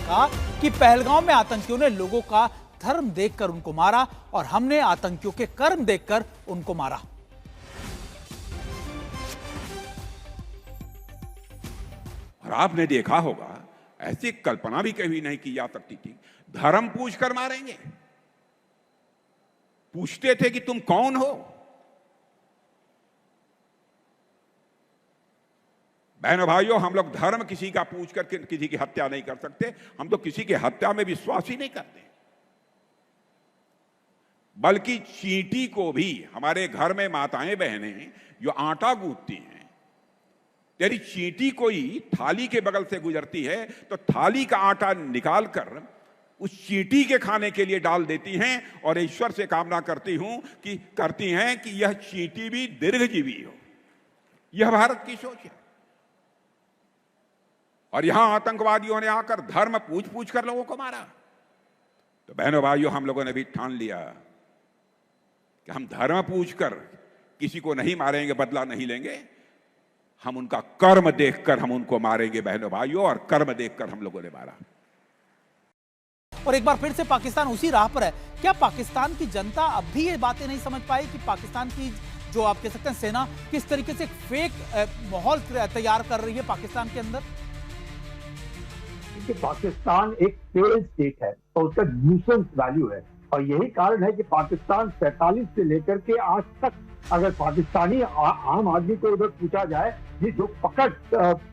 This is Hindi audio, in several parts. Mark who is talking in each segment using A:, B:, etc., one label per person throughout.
A: कहा कि पहलगांव में आतंकियों ने लोगों का धर्म देखकर उनको मारा और हमने आतंकियों के कर्म देखकर उनको मारा।
B: और आपने देखा होगा, ऐसी कल्पना भी कभी नहीं की जा सकती थी, धर्म पूछकर मारेंगे। पूछते थे कि तुम कौन हो। बहनों भाइयों, हम लोग धर्म किसी का पूछकर किसी की हत्या नहीं कर सकते। हम तो किसी की हत्या में विश्वास ही नहीं करते। बल्कि चींटी को भी, हमारे घर में माताएं बहनें जो आटा गूंथती हैं, तेरी चींटी कोई थाली के बगल से गुजरती है तो थाली का आटा निकालकर उस चींटी के खाने के लिए डाल देती हैं और ईश्वर से कामना करती हैं कि यह चींटी भी दीर्घजीवी हो। यह भारत की सोच है। और यहां आतंकवादियों ने आकर धर्म पूछ पूछ कर लोगों को मारा। तो बहनों भाइयों, हम लोगों ने भी ठान लिया कि हम धर्म पूछकर किसी को नहीं मारेंगे, बदला नहीं लेंगे। हम उनका कर्म देखकर हम उनको मारेंगे बहनों भाइयों, और कर्म देखकर हम लोगों ने मारा।
A: और एक बार फिर से पाकिस्तान उसी राह पर है। क्या पाकिस्तान की जनता अब भी ये बातें नहीं समझ पाई कि पाकिस्तान की जो आप कह सकते हैं सेना किस तरीके से एक फेक माहौल तैयार कर रही है पाकिस्तान के अंदर?
C: कि पाकिस्तान एक फेल्ड स्टेट है और उसका न्यूसेंस वैल्यू है, और यही कारण है कि पाकिस्तान 47 से लेकर के आज तक, अगर पाकिस्तानी आम आदमी को उधर पूछा जाए, ये जो पकड़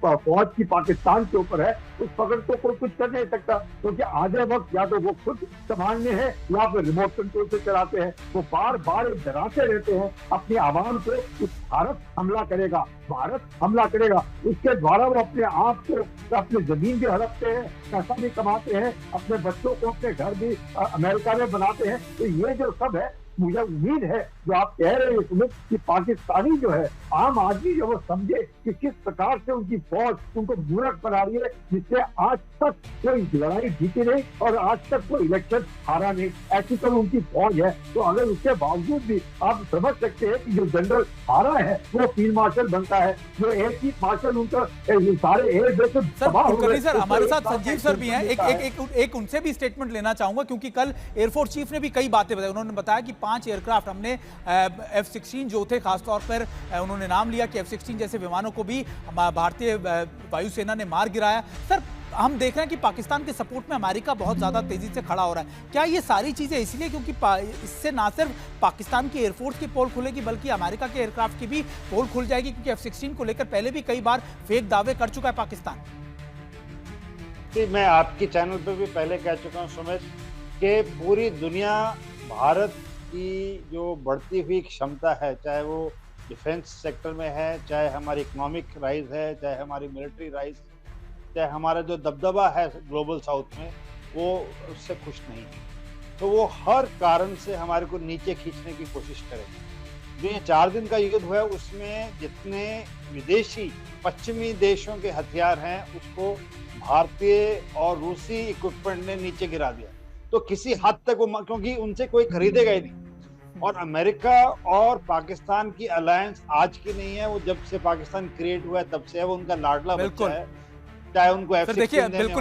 C: फौज की पाकिस्तान के ऊपर है, उस पकड़ को कोई कुछ कर नहीं सकता, क्योंकि आधे वक्त या तो वो खुद संभालने हैं या फिर रिमोट कंट्रोल से चलाते हैं। वो बार बार डराते रहते हैं अपनी आवाम को कि भारत हमला करेगा, भारत हमला करेगा। उसके द्वारा वो अपने आप को, अपनी जमीन भी हड़पते हैं, पैसा भी कमाते हैं, अपने बच्चों को अपने घर भी अमेरिका में बनाते हैं। तो ये जो सब है, मुझे उम्मीद है जो आप कह रहे हैं सुमित, कि पाकिस्तानी जो है, आम आदमी जो, वो समझे कि किस प्रकार से उनकी फौज उनको मूर्ख बना रही है, जिससे आज तक कोई लड़ाई जीती नहीं और आज तक कोई इलेक्शन हारा नहीं। ऐसी तो उनकी फौज है। तो अगर उसके बावजूद भी आप समझ सकते हैं कि जो जनरल हारा है वो फील्ड मार्शल बनता है, जो एयर चीफ मार्शल उनका सारे एयर बेस तबाह हो गए।
A: सर, हमारे साथ संजीव सर भी हैं। एक उनसे भी स्टेटमेंट लेना चाहूंगा, क्योंकि कल एयरफोर्स चीफ ने भी कई बातें बताई। उन्होंने बताया कि 5 एयरक्राफ्ट हमने F-16 जो थे, खासतौर पर उन्होंने नाम लिया कि F-16 जैसे विमानों को भी भारतीय वायुसेना ने मार गिराया। सर, हम देख रहे हैं कि पाकिस्तान के सपोर्ट में अमेरिका बहुत ज्यादा तेजी से खड़ा हो रहा है। क्या ये सारी चीजें इसलिए क्योंकि इससे ना सिर्फ पाकिस्तान की एयरफोर्स की पोल खुलेगी, बल्कि अमेरिका के एयरक्राफ्ट की भी पोल खुल जाएगी, क्योंकि F-16 को लेकर पहले भी कई बार फेक दावे कर चुका है पाकिस्तान?
D: मैं आपके चैनल पर भी पहले कह चुका हूं सुमित, कि पूरी दुनिया भारत की जो बढ़ती हुई क्षमता है, चाहे वो डिफेंस सेक्टर में है, चाहे हमारी इकोनॉमिक राइज है, चाहे हमारी मिलिट्री राइज, चाहे हमारा जो दबदबा है ग्लोबल साउथ में, वो उससे खुश नहीं है। तो वो हर कारण से हमारे को नीचे खींचने की कोशिश करेंगे। जो ये 4 दिन का युद्ध हुआ है, उसमें जितने विदेशी पश्चिमी देशों के हथियार हैं, उसको भारतीय और रूसी इक्विपमेंट ने नीचे गिरा दिया। तो किसी हद तक वो, क्योंकि उनसे कोई खरीदेगा ही नहीं। और अमेरिका और पाकिस्तान की अलायंस आज की नहीं है, वो जब से पाकिस्तान क्रिएट हुआ है तब से है। वो उनका लाडला बच्चा है, चाहे उनको F-16
A: देखिए बिल्कुल